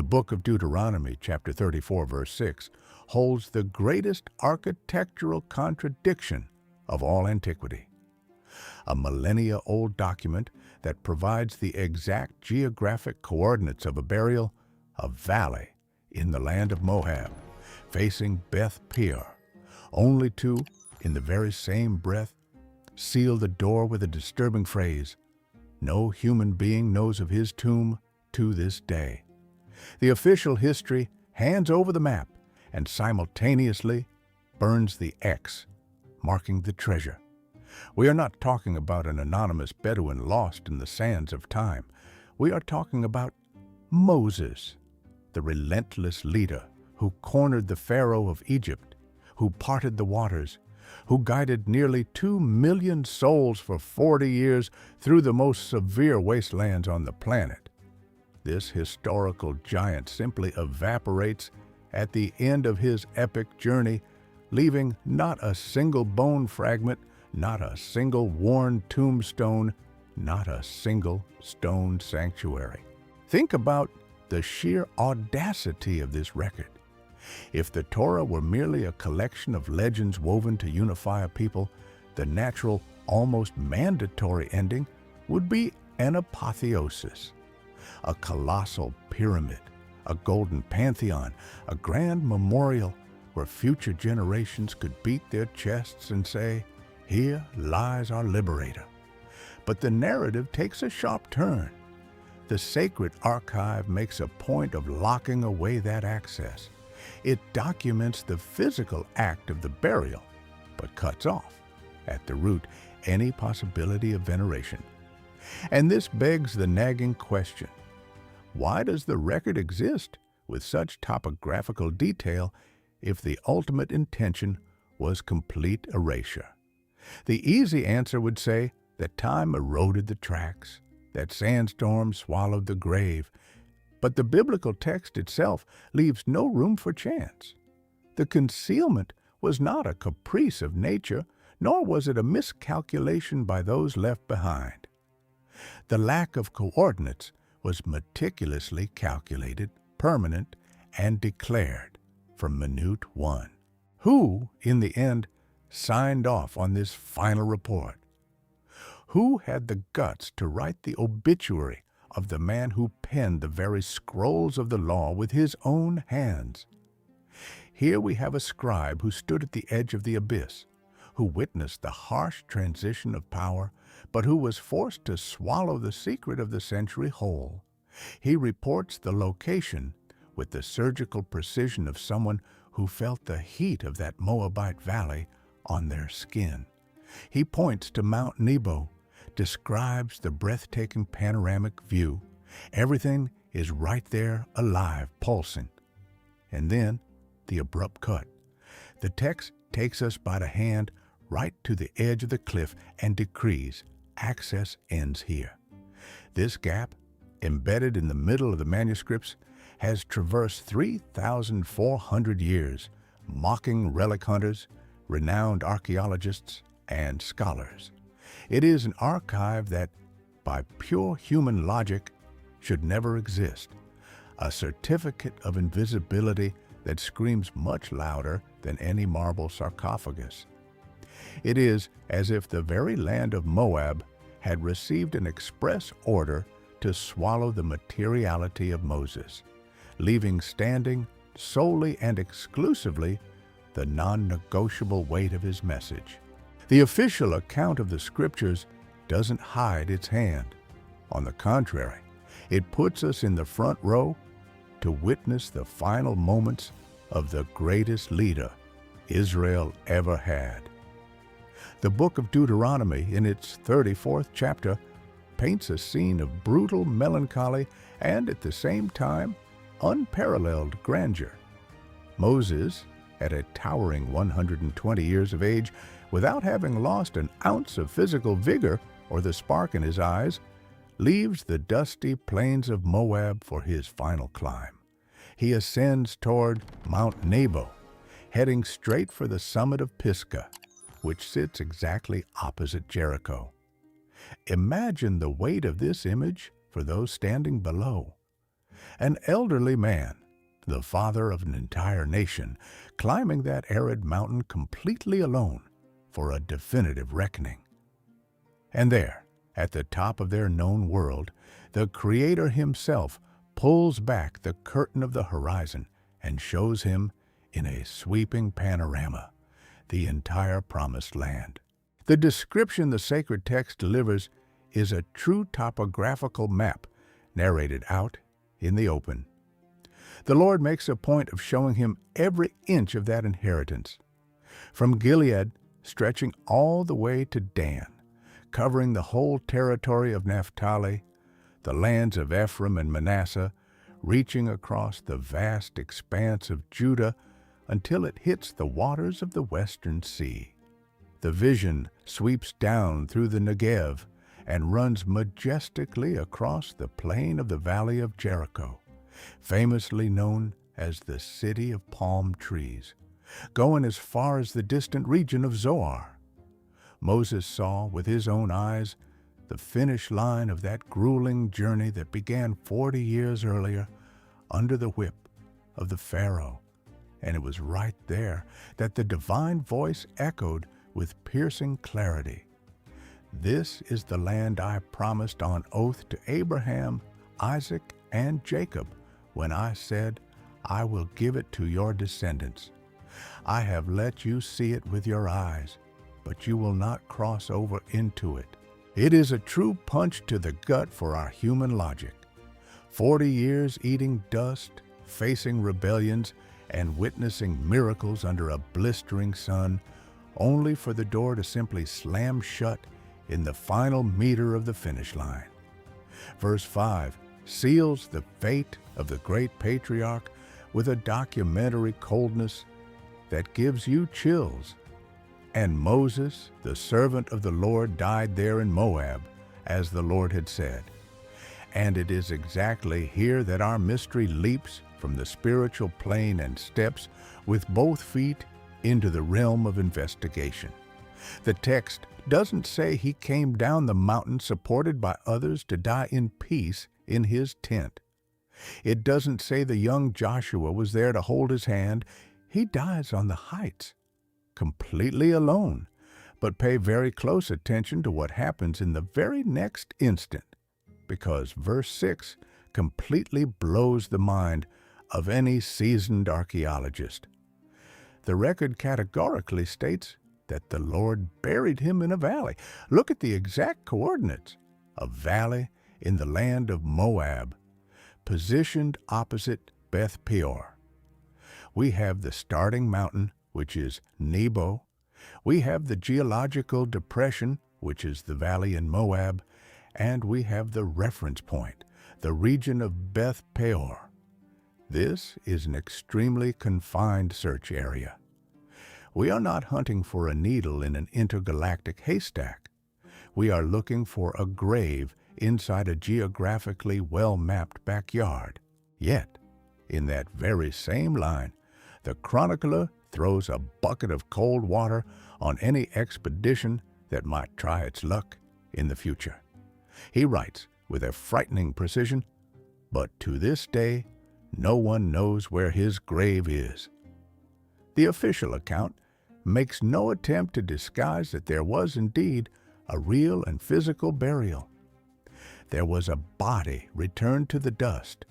book of Deuteronomy, chapter 34, verse 6, holds the greatest architectural contradiction of all antiquity. A millennia-old document that provides the exact geographic coordinates of a burial, a valley in the land of Moab, facing Beth Peor, only to, in the very same breath, seal the door with a disturbing phrase, "No human being knows of his tomb to this day." The official history hands over the map and simultaneously burns the X, marking the treasure. We are not talking about an anonymous Bedouin lost in the sands of time. We are talking about Moses, the relentless leader who cornered the Pharaoh of Egypt, who parted the waters, who guided nearly 2 million souls for 40 years through the most severe wastelands on the planet. This historical giant simply evaporates at the end of his epic journey, leaving not a single bone fragment, not a single worn tombstone, not a single stone sanctuary. Think about the sheer audacity of this record. If the Torah were merely a collection of legends woven to unify a people, the natural, almost mandatory ending would be an apotheosis, a colossal pyramid, a golden pantheon, a grand memorial where future generations could beat their chests and say, "Here lies our liberator." But the narrative takes a sharp turn. The sacred archive makes a point of locking away that access. It documents the physical act of the burial, but cuts off, at the root, any possibility of veneration. And this begs the nagging question: why does the record exist with such topographical detail if the ultimate intention was complete erasure? The easy answer would say that time eroded the tracks, that sandstorms swallowed the grave, but the biblical text itself leaves no room for chance. The concealment was not a caprice of nature, nor was it a miscalculation by those left behind. The lack of coordinates was meticulously calculated, permanent, and declared from minute one. Who, in the end, signed off on this final report? Who had the guts to write the obituary of the man who penned the very scrolls of the law with his own hands? Here we have a scribe who stood at the edge of the abyss, who witnessed the harsh transition of power, but who was forced to swallow the secret of the century whole. He reports the location with the surgical precision of someone who felt the heat of that Moabite valley on their skin. He points to Mount Nebo, describes the breathtaking panoramic view. Everything is right there, alive, pulsing. And then, the abrupt cut. The text takes us by the hand right to the edge of the cliff and decrees access ends here. This gap, embedded in the middle of the manuscripts, has traversed 3,400 years, mocking relic hunters, renowned archaeologists, and scholars. It is an archive that, by pure human logic, should never exist, a certificate of invisibility that screams much louder than any marble sarcophagus. It is as if the very land of Moab had received an express order to swallow the materiality of Moses, leaving standing solely and exclusively the non-negotiable weight of his message. The official account of the Scriptures doesn't hide its hand. On the contrary, it puts us in the front row to witness the final moments of the greatest leader Israel ever had. The book of Deuteronomy, in its 34th chapter, paints a scene of brutal melancholy and, at the same time, unparalleled grandeur. Moses, at a towering 120 years of age, without having lost an ounce of physical vigor or the spark in his eyes, leaves the dusty plains of Moab for his final climb. He ascends toward Mount Nebo, heading straight for the summit of Pisgah, which sits exactly opposite Jericho. Imagine the weight of this image for those standing below. An elderly man, the father of an entire nation, climbing that arid mountain completely alone for a definitive reckoning. And there, at the top of their known world, the Creator himself pulls back the curtain of the horizon and shows him, in a sweeping panorama, the entire promised land. The description the sacred text delivers is a true topographical map narrated out in the open. The Lord makes a point of showing him every inch of that inheritance, from Gilead stretching all the way to Dan, covering the whole territory of Naphtali, the lands of Ephraim and Manasseh, reaching across the vast expanse of Judah until it hits the waters of the western sea. The vision sweeps down through the Negev and runs majestically across the plain of the Valley of Jericho, famously known as the City of Palm Trees, going as far as the distant region of Zoar. Moses saw with his own eyes the finish line of that grueling journey that began 40 years earlier under the whip of the Pharaoh, and it was right there that the divine voice echoed with piercing clarity. This is the land I promised on oath to Abraham, Isaac, and Jacob when I said, I will give it to your descendants. I have let you see it with your eyes, but you will not cross over into it. It is a true punch to the gut for our human logic. 40 years eating dust, facing rebellions, and witnessing miracles under a blistering sun, only for the door to simply slam shut in the final meter of the finish line. Verse 5 seals the fate of the great patriarch with a documentary coldness that gives you chills. And Moses, the servant of the Lord, died there in Moab, as the Lord had said. And it is exactly here that our mystery leaps from the spiritual plane and steps with both feet into the realm of investigation. The text doesn't say he came down the mountain supported by others to die in peace in his tent. It doesn't say the young Joshua was there to hold his hand. He dies on the heights, completely alone. But pay very close attention to what happens in the very next instant, because verse 6 completely blows the mind of any seasoned archaeologist. The record categorically states that the Lord buried him in a valley. Look at the exact coordinates. A valley in the land of Moab, positioned opposite Beth Peor. We have the starting mountain, which is Nebo. We have the geological depression, which is the valley in Moab, and we have the reference point, the region of Beth Peor. This is an extremely confined search area. We are not hunting for a needle in an intergalactic haystack. We are looking for a grave inside a geographically well-mapped backyard. Yet, in that very same line, the chronicler throws a bucket of cold water on any expedition that might try its luck in the future. He writes with a frightening precision, "But to this day, no one knows where his grave is." The official account makes no attempt to disguise that there was indeed a real and physical burial. There was a body returned to the dust.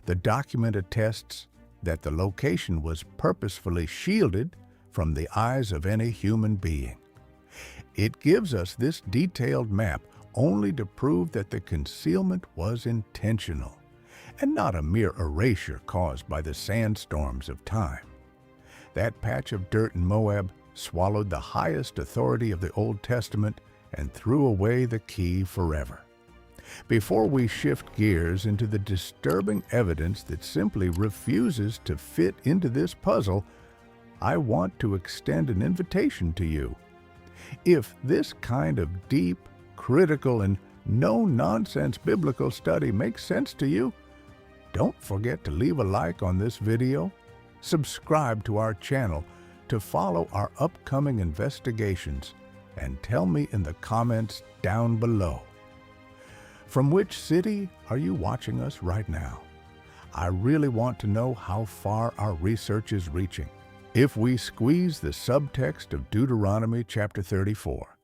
The document attests that the location was purposefully shielded from the eyes of any human being. It gives us this detailed map only to prove that the concealment was intentional and not a mere erasure caused by the sandstorms of time. That patch of dirt in Moab swallowed the highest authority of the Old Testament and threw away the key forever. Before we shift gears into the disturbing evidence that simply refuses to fit into this puzzle, I want to extend an invitation to you. If this kind of deep, critical, and no-nonsense biblical study makes sense to you, don't forget to leave a like on this video, subscribe to our channel to follow our upcoming investigations, and tell me in the comments down below. From which city are you watching us right now? I really want to know how far our research is reaching. If we squeeze the subtext of Deuteronomy chapter 34,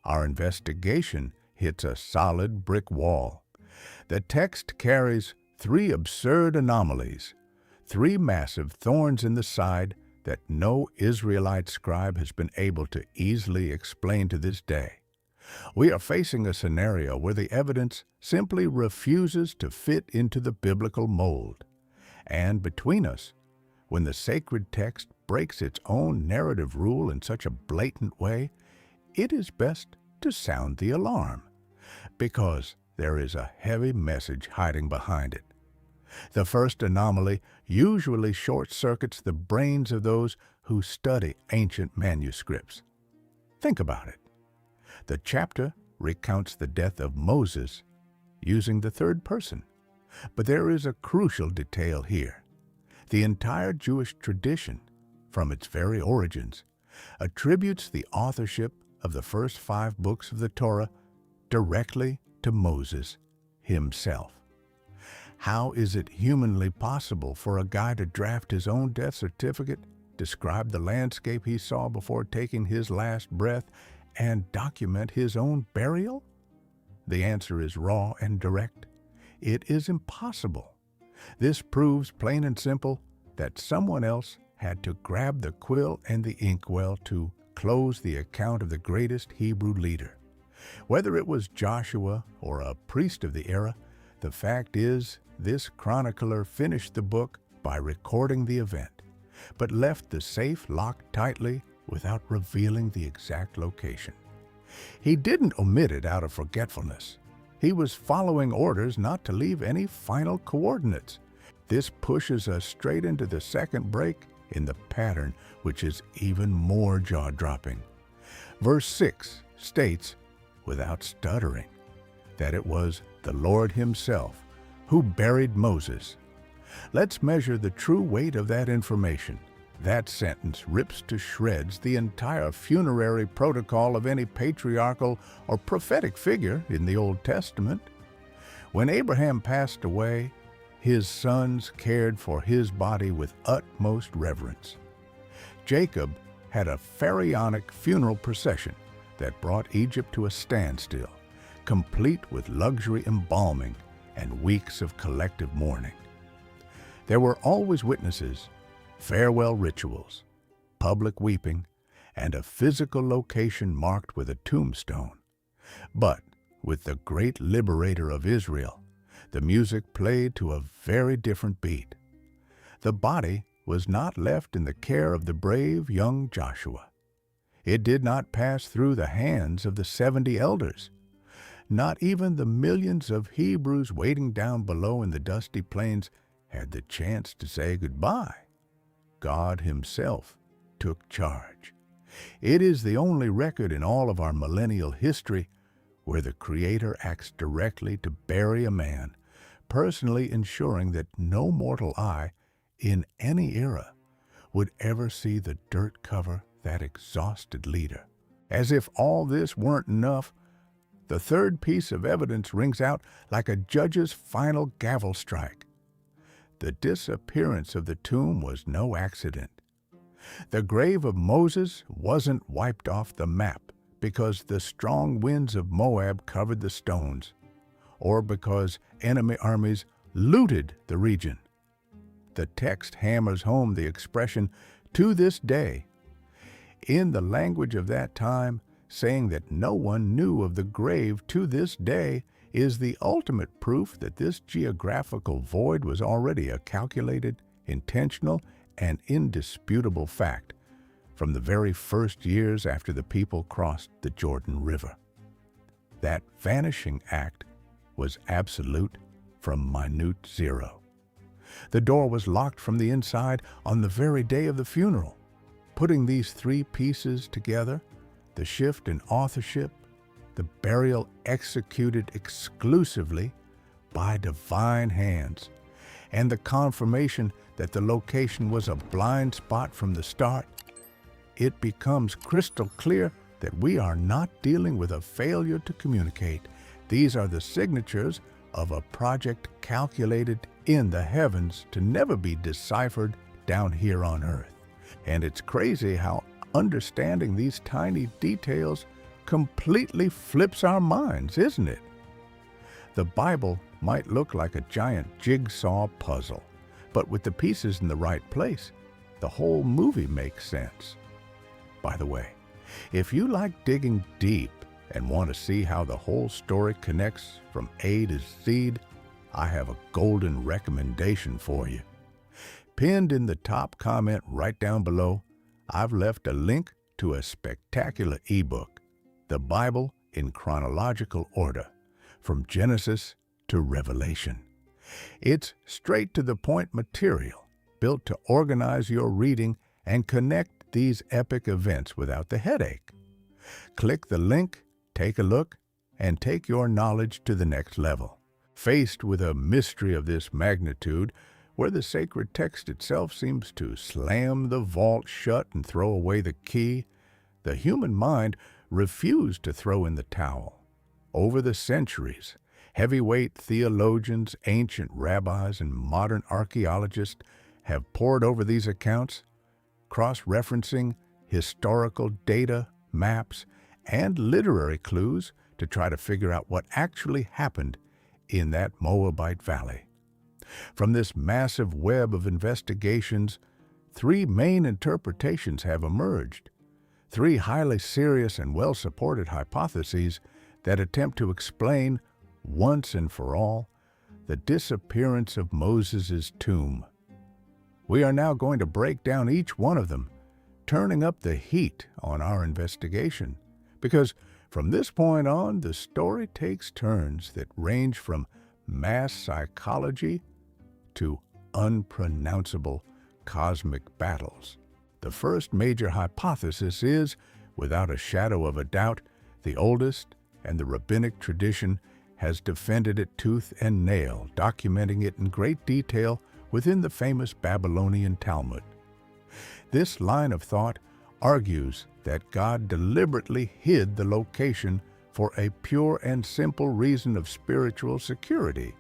our investigation hits a solid brick wall. The text carries 3 absurd anomalies, 3 massive thorns in the side that no Israelite scribe has been able to easily explain to this day. We are facing a scenario where the evidence simply refuses to fit into the biblical mold. And between us, when the sacred text breaks its own narrative rule in such a blatant way, it is best to sound the alarm, because there is a heavy message hiding behind it. The first anomaly usually short-circuits the brains of those who study ancient manuscripts. Think about it. The chapter recounts the death of Moses using the third person. But there is a crucial detail here. The entire Jewish tradition, from its very origins, attributes the authorship of the first 5 books of the Torah directly to Moses himself. How is it humanly possible for a guy to draft his own death certificate, describe the landscape he saw before taking his last breath, and document his own burial? The answer is raw and direct. It is impossible. This proves, plain and simple, that someone else had to grab the quill and the inkwell to close the account of the greatest Hebrew leader. Whether it was Joshua or a priest of the era, the fact is this chronicler finished the book by recording the event, but left the safe locked tightly without revealing the exact location. He didn't omit it out of forgetfulness. He was following orders not to leave any final coordinates. This pushes us straight into the second break in the pattern, which is even more jaw-dropping. Verse 6 states, without stuttering, that it was the Lord himself who buried Moses. Let's measure the true weight of that information. That sentence rips to shreds the entire funerary protocol of any patriarchal or prophetic figure in the Old Testament. When Abraham passed away, his sons cared for his body with utmost reverence. Jacob had a pharaonic funeral procession that brought Egypt to a standstill, complete with luxury embalming and weeks of collective mourning. There were always witnesses, farewell rituals, public weeping, and a physical location marked with a tombstone. But with the great liberator of Israel, the music played to a very different beat. The body was not left in the care of the brave young Joshua. It did not pass through the hands of the 70 elders. Not even the millions of Hebrews waiting down below in the dusty plains had the chance to say goodbye. God himself took charge. It is the only record in all of our millennial history where the Creator acts directly to bury a man, personally ensuring that no mortal eye in any era would ever see the dirt cover that exhausted leader. As if all this weren't enough, the third piece of evidence rings out like a judge's final gavel strike. The disappearance of the tomb was no accident. The grave of Moses wasn't wiped off the map because the strong winds of Moab covered the stones, or because enemy armies looted the region. The text hammers home the expression, "to this day," in the language of that time, saying that no one knew of the grave to this day is the ultimate proof that this geographical void was already a calculated, intentional, and indisputable fact from the very first years after the people crossed the Jordan River. That vanishing act was absolute from minute zero. The door was locked from the inside on the very day of the funeral. Putting these 3 pieces together, the shift in authorship, the burial executed exclusively by divine hands, and the confirmation that the location was a blind spot from the start, it becomes crystal clear that we are not dealing with a failure to communicate. These are the signatures of a project calculated in the heavens to never be deciphered down here on earth. And it's crazy how understanding these tiny details completely flips our minds, isn't it? The Bible might look like a giant jigsaw puzzle, but with the pieces in the right place, the whole movie makes sense. By the way, if you like digging deep and want to see how the whole story connects from A to Z, I have a golden recommendation for you. Pinned in the top comment right down below, I've left a link to a spectacular ebook, The Bible in Chronological Order, from Genesis to Revelation. It's straight-to-the-point material, built to organize your reading and connect these epic events without the headache. Click the link, take a look, and take your knowledge to the next level. Faced with a mystery of this magnitude, where the sacred text itself seems to slam the vault shut and throw away the key, the human mind refused to throw in the towel. Over the centuries, heavyweight theologians, ancient rabbis, and modern archaeologists have pored over these accounts, cross-referencing historical data, maps, and literary clues to try to figure out what actually happened in that Moabite valley. From this massive web of investigations, three main interpretations have emerged, three highly serious and well-supported hypotheses that attempt to explain, once and for all, the disappearance of Moses' tomb. We are now going to break down each one of them, turning up the heat on our investigation, because from this point on, the story takes turns that range from mass psychology to unpronounceable cosmic battles. The first major hypothesis is, without a shadow of a doubt, the oldest, and the rabbinic tradition has defended it tooth and nail, documenting it in great detail within the famous Babylonian Talmud. This line of thought argues that God deliberately hid the location for a pure and simple reason of spiritual security,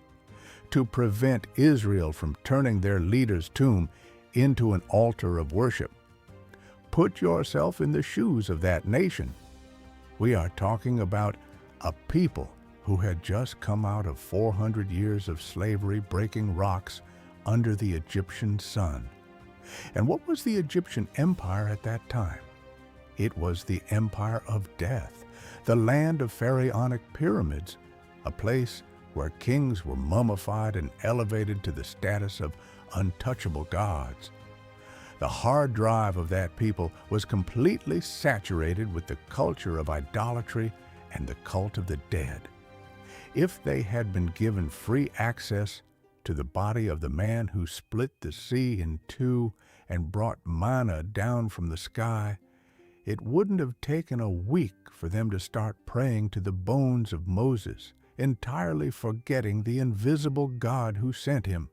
to prevent Israel from turning their leader's tomb into an altar of worship. Put yourself in the shoes of that nation. We are talking about a people who had just come out of 400 years of slavery, breaking rocks under the Egyptian sun. And what was the Egyptian empire at that time? It was the empire of death, the land of pharaonic pyramids, a place where kings were mummified and elevated to the status of untouchable gods. The hard drive of that people was completely saturated with the culture of idolatry and the cult of the dead. If they had been given free access to the body of the man who split the sea in two and brought manna down from the sky, it wouldn't have taken a week for them to start praying to the bones of Moses, entirely forgetting the invisible God who sent him.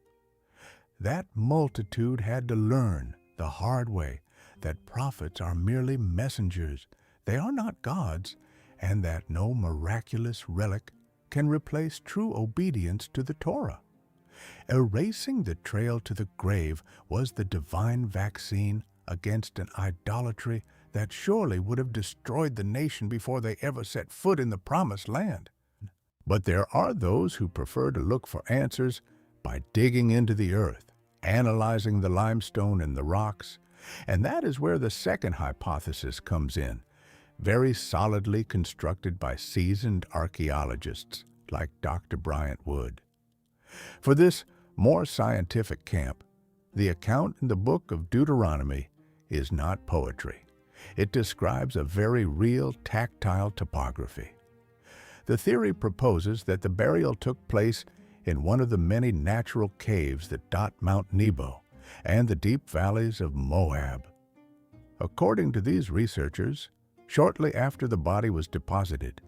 That multitude had to learn the hard way that prophets are merely messengers. They are not gods, and that no miraculous relic can replace true obedience to the Torah. Erasing the trail to the grave was the divine vaccine against an idolatry that surely would have destroyed the nation before they ever set foot in the promised land. But there are those who prefer to look for answers by digging into the earth, analyzing the limestone and the rocks, and that is where the second hypothesis comes in, very solidly constructed by seasoned archaeologists like Dr. Bryant Wood. For this more scientific camp, the account in the book of Deuteronomy is not poetry. It describes a very real tactile topography. The theory proposes that the burial took place in one of the many natural caves that dot Mount Nebo and the deep valleys of Moab. According to these researchers, shortly after the body was deposited,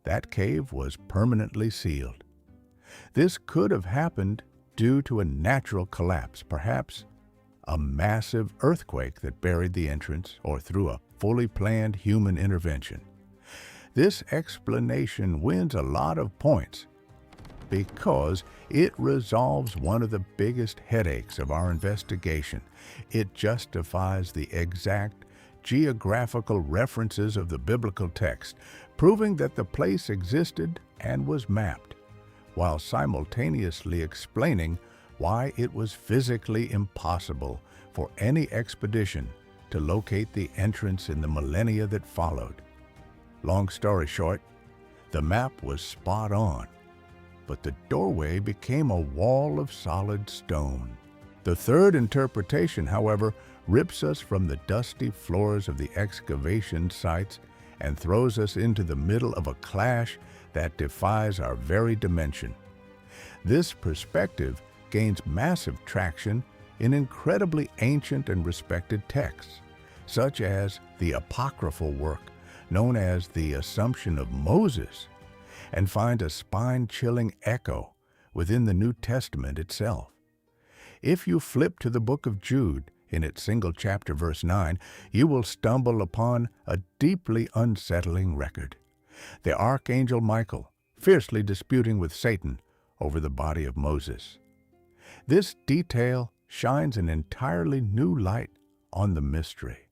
that cave was permanently sealed. This could have happened due to a natural collapse, perhaps a massive earthquake that buried the entrance, or through a fully planned human intervention. This explanation wins a lot of points, because it resolves one of the biggest headaches of our investigation. It justifies the exact geographical references of the biblical text, proving that the place existed and was mapped, while simultaneously explaining why it was physically impossible for any expedition to locate the entrance in the millennia that followed. Long story short, the map was spot on, but the doorway became a wall of solid stone. The third interpretation, however, rips us from the dusty floors of the excavation sites and throws us into the middle of a clash that defies our very dimension. This perspective gains massive traction in incredibly ancient and respected texts, such as the apocryphal work known as the Assumption of Moses, and find a spine-chilling echo within the New Testament itself. If you flip to the book of Jude, in its single chapter, verse 9, you will stumble upon a deeply unsettling record. The archangel Michael fiercely disputing with Satan over the body of Moses. This detail shines an entirely new light on the mystery,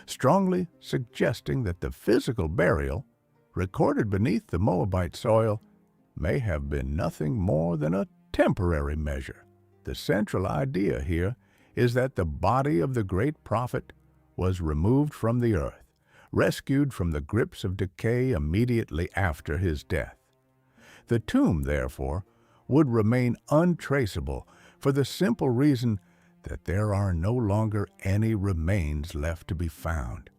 strongly suggesting that the physical burial, recorded beneath the Moabite soil, may have been nothing more than a temporary measure. The central idea here is that the body of the great prophet was removed from the earth, rescued from the grips of decay immediately after his death. The tomb, therefore, would remain untraceable for the simple reason that there are no longer any remains left to be found.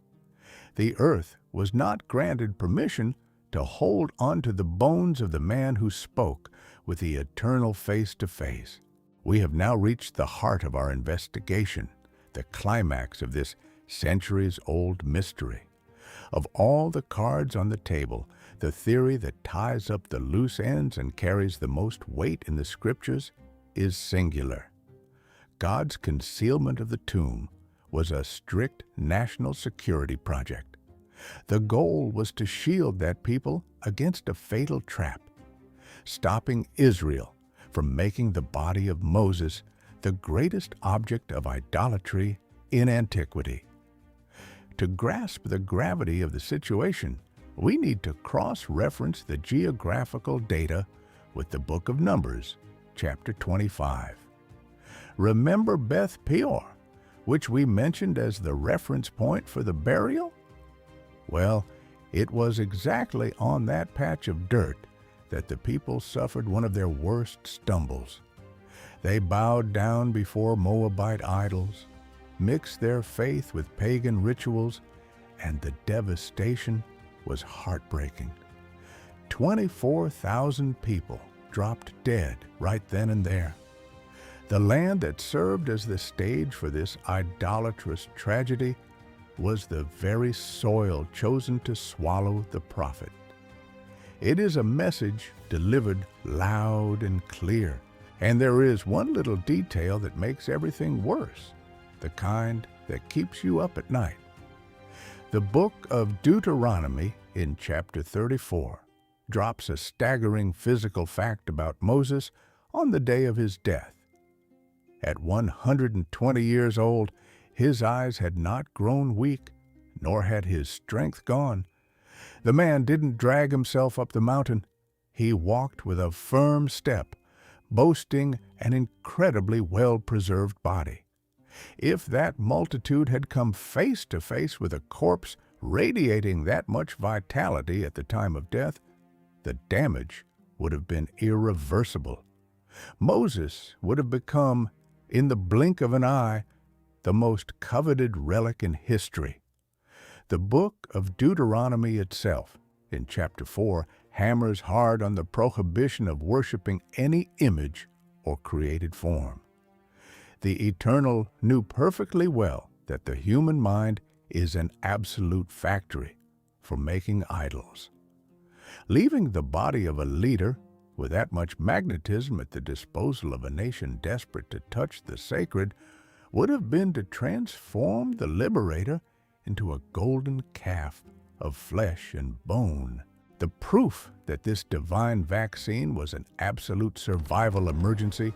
The earth was not granted permission to hold onto the bones of the man who spoke with the eternal face-to-face. We have now reached the heart of our investigation, the climax of this centuries-old mystery. Of all the cards on the table, the theory that ties up the loose ends and carries the most weight in the Scriptures is singular. God's concealment of the tomb was a strict national security project. The goal was to shield that people against a fatal trap, stopping Israel from making the body of Moses the greatest object of idolatry in antiquity. To grasp the gravity of the situation, we need to cross-reference the geographical data with the book of Numbers, chapter 25. Remember Beth Peor, which we mentioned as the reference point for the burial? Well, it was exactly on that patch of dirt that the people suffered one of their worst stumbles. They bowed down before Moabite idols, mixed their faith with pagan rituals, and the devastation was heartbreaking. 24,000 people dropped dead right then and there. The land that served as the stage for this idolatrous tragedy was the very soil chosen to swallow the prophet. It is a message delivered loud and clear, and there is one little detail that makes everything worse, the kind that keeps you up at night. The book of Deuteronomy, in chapter 34, drops a staggering physical fact about Moses on the day of his death. At 120 years old, his eyes had not grown weak, nor had his strength gone. The man didn't drag himself up the mountain. He walked with a firm step, boasting an incredibly well-preserved body. If that multitude had come face to face with a corpse radiating that much vitality at the time of death, the damage would have been irreversible. Moses would have become, in the blink of an eye, the most coveted relic in history. The book of Deuteronomy itself, in chapter 4, hammers hard on the prohibition of worshiping any image or created form. The Eternal knew perfectly well that the human mind is an absolute factory for making idols. Leaving the body of a leader with that much magnetism at the disposal of a nation desperate to touch the sacred would have been to transform the liberator into a golden calf of flesh and bone. The proof that this divine vaccine was an absolute survival emergency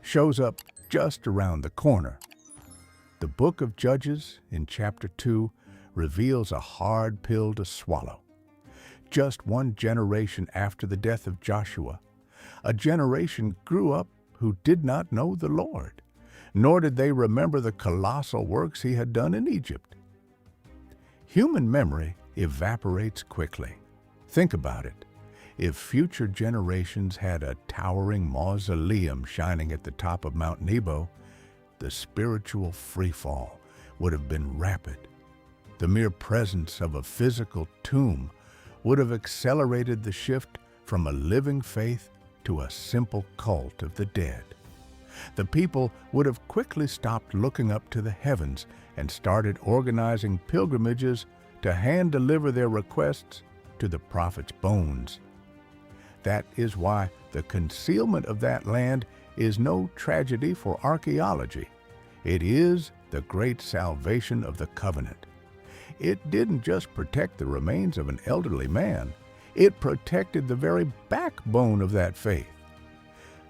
shows up just around the corner. The book of Judges, in chapter 2, reveals a hard pill to swallow. Just one generation after the death of Joshua, a generation grew up who did not know the Lord, nor did they remember the colossal works he had done in Egypt. Human memory evaporates quickly. Think about it. If future generations had a towering mausoleum shining at the top of Mount Nebo, the spiritual freefall would have been rapid. The mere presence of a physical tomb would have accelerated the shift from a living faith to a simple cult of the dead. The people would have quickly stopped looking up to the heavens and started organizing pilgrimages to hand-deliver their requests to the prophet's bones. That is why the concealment of that land is no tragedy for archaeology. It is the great salvation of the covenant. It didn't just protect the remains of an elderly man, it protected the very backbone of that faith.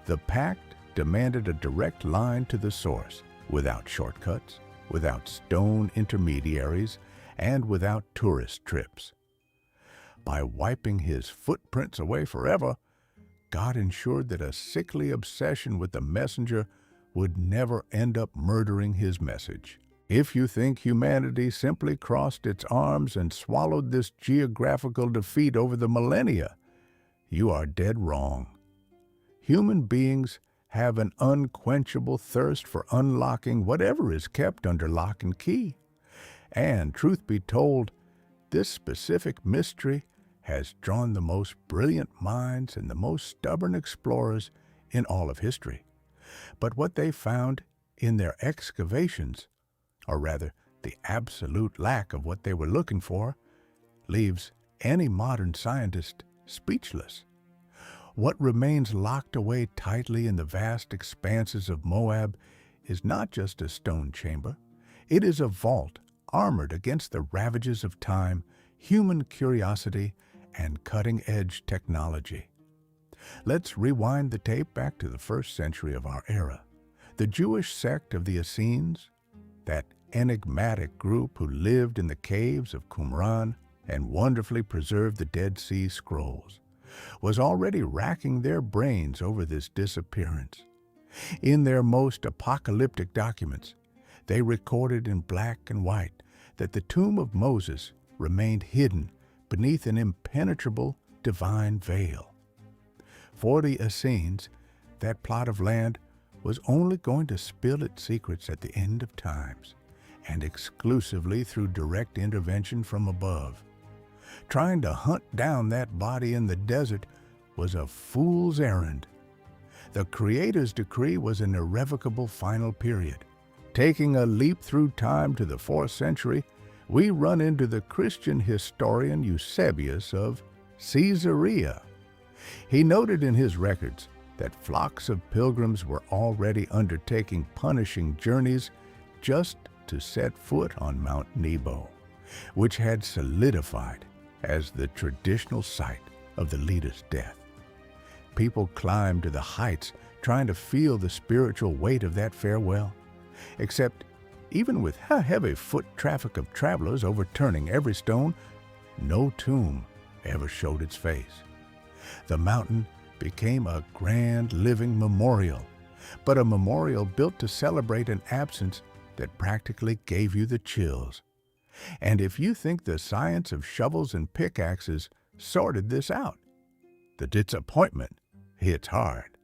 The pact demanded a direct line to the source, without shortcuts, without stone intermediaries, and without tourist trips. By wiping his footprints away forever, God ensured that a sickly obsession with the messenger would never end up murdering his message. If you think humanity simply crossed its arms and swallowed this geographical defeat over the millennia, you are dead wrong. Human beings have an unquenchable thirst for unlocking whatever is kept under lock and key. And, truth be told, this specific mystery has drawn the most brilliant minds and the most stubborn explorers in all of history. But what they found in their excavations, or rather the absolute lack of what they were looking for, leaves any modern scientist speechless. What remains locked away tightly in the vast expanses of Moab is not just a stone chamber. It is a vault armored against the ravages of time, human curiosity, and cutting-edge technology. Let's rewind the tape back to the 1st century of our era. The Jewish sect of the Essenes, that enigmatic group who lived in the caves of Qumran and wonderfully preserved the Dead Sea Scrolls, was already racking their brains over this disappearance. In their most apocalyptic documents, they recorded in black and white that the tomb of Moses remained hidden beneath an impenetrable divine veil. For the Essenes, that plot of land was only going to spill its secrets at the end of times, and exclusively through direct intervention from above. Trying to hunt down that body in the desert was a fool's errand. The Creator's decree was an irrevocable final period. Taking a leap through time to the 4th century, we run into the Christian historian Eusebius of Caesarea. He noted in his records that flocks of pilgrims were already undertaking punishing journeys just to set foot on Mount Nebo, which had solidified as the traditional site of the leader's death. People climbed to the heights trying to feel the spiritual weight of that farewell, except even with a heavy foot traffic of travelers overturning every stone, no tomb ever showed its face. The mountain became a grand living memorial, but a memorial built to celebrate an absence that practically gave you the chills. And if you think the science of shovels and pickaxes sorted this out, the disappointment hits hard.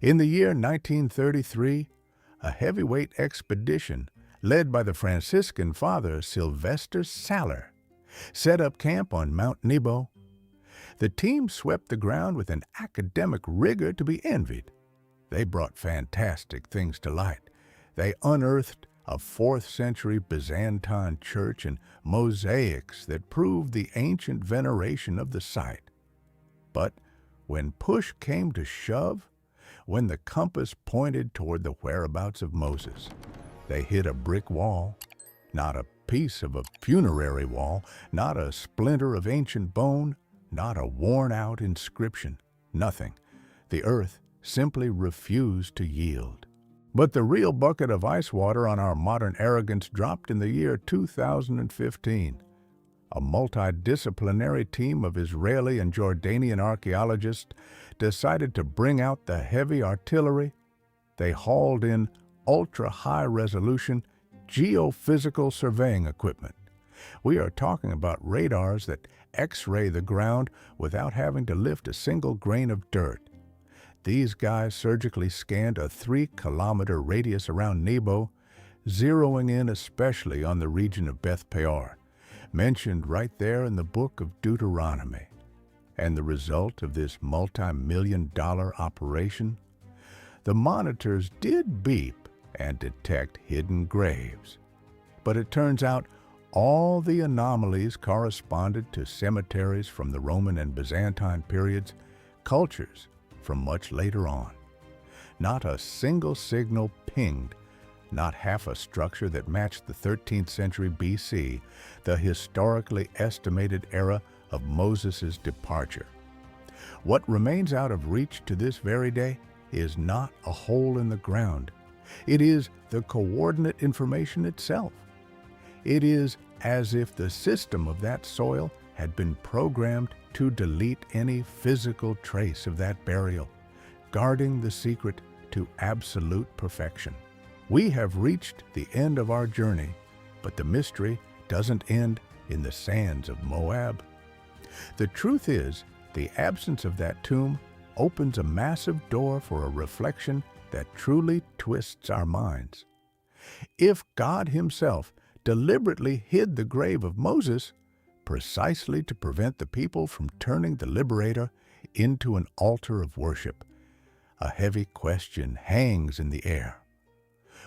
In the year 1933, a heavyweight expedition led by the Franciscan father Sylvester Saller set up camp on Mount Nebo. The team swept the ground with an academic rigor to be envied. They brought fantastic things to light. They unearthed a 4th century Byzantine church and mosaics that proved the ancient veneration of the site. But when push came to shove, when the compass pointed toward the whereabouts of Moses, they hit a brick wall, not a piece of a funerary wall, not a splinter of ancient bone, not a worn-out inscription, nothing. The earth simply refused to yield. But the real bucket of ice water on our modern arrogance dropped in the year 2015. A multidisciplinary team of Israeli and Jordanian archaeologists decided to bring out the heavy artillery. They hauled in ultra-high-resolution geophysical surveying equipment. We are talking about radars that X-ray the ground without having to lift a single grain of dirt. These guys surgically scanned a 3-kilometer radius around Nebo, zeroing in especially on the region of Beth Peor, mentioned right there in the book of Deuteronomy. And the result of this multi-million-dollar operation? The monitors did beep and detect hidden graves. But it turns out all the anomalies corresponded to cemeteries from the Roman and Byzantine periods, cultures from much later on. Not a single signal pinged, not half a structure that matched the 13th century BC, the historically estimated era of Moses' departure. What remains out of reach to this very day is not a hole in the ground. It is the coordinate information itself. It is as if the system of that soil had been programmed to delete any physical trace of that burial, guarding the secret to absolute perfection. We have reached the end of our journey, but the mystery doesn't end in the sands of Moab. The truth is, the absence of that tomb opens a massive door for a reflection that truly twists our minds. If God Himself deliberately hid the grave of Moses precisely to prevent the people from turning the liberator into an altar of worship, a heavy question hangs in the air.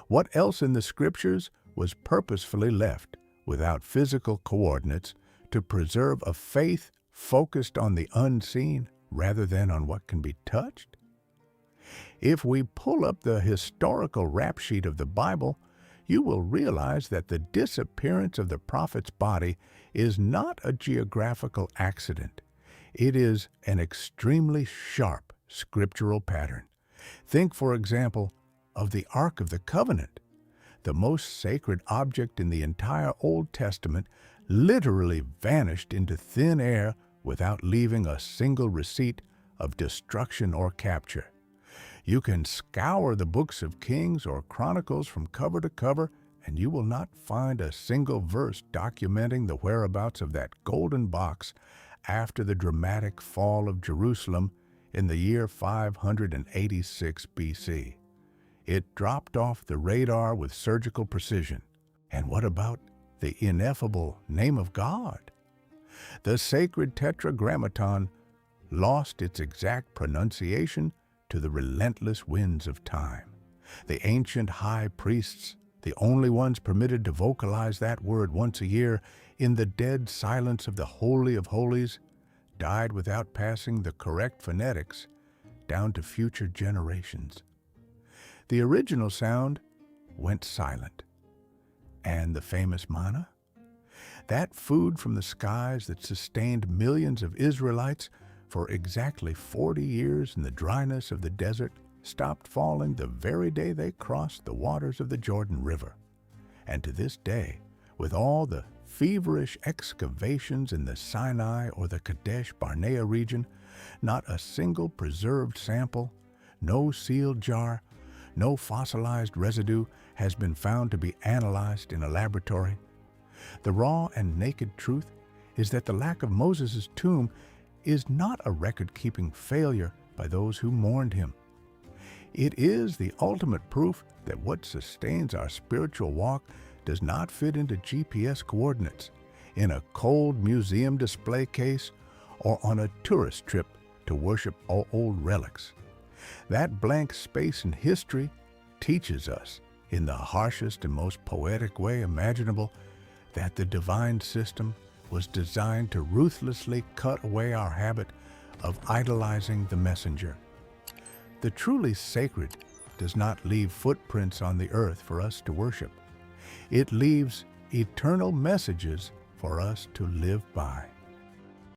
What else in the Scriptures was purposefully left without physical coordinates to preserve a faith focused on the unseen rather than on what can be touched? If we pull up the historical rap sheet of the Bible, you will realize that the disappearance of the prophet's body is not a geographical accident. It is an extremely sharp scriptural pattern. Think, for example, of the Ark of the Covenant. The most sacred object in the entire Old Testament literally vanished into thin air without leaving a single receipt of destruction or capture. You can scour the books of Kings or Chronicles from cover to cover, and you will not find a single verse documenting the whereabouts of that golden box after the dramatic fall of Jerusalem in the year 586 BC. It dropped off the radar with surgical precision. And what about the ineffable name of God? The sacred Tetragrammaton lost its exact pronunciation to the relentless winds of time. The ancient high priests, the only ones permitted to vocalize that word once a year in the dead silence of the Holy of Holies, died without passing the correct phonetics down to future generations. The original sound went silent. And the famous manna? That food from the skies that sustained millions of Israelites for exactly 40 years in the dryness of the desert stopped falling the very day they crossed the waters of the Jordan River. And to this day, with all the feverish excavations in the Sinai or the Kadesh Barnea region, not a single preserved sample, no sealed jar, no fossilized residue has been found to be analyzed in a laboratory. The raw and naked truth is that the lack of Moses' tomb is not a record-keeping failure by those who mourned him. It is the ultimate proof that what sustains our spiritual walk does not fit into GPS coordinates, in a cold museum display case, or on a tourist trip to worship old relics. That blank space in history teaches us, in the harshest and most poetic way imaginable, that the divine system was designed to ruthlessly cut away our habit of idolizing the messenger. The truly sacred does not leave footprints on the earth for us to worship. It leaves eternal messages for us to live by.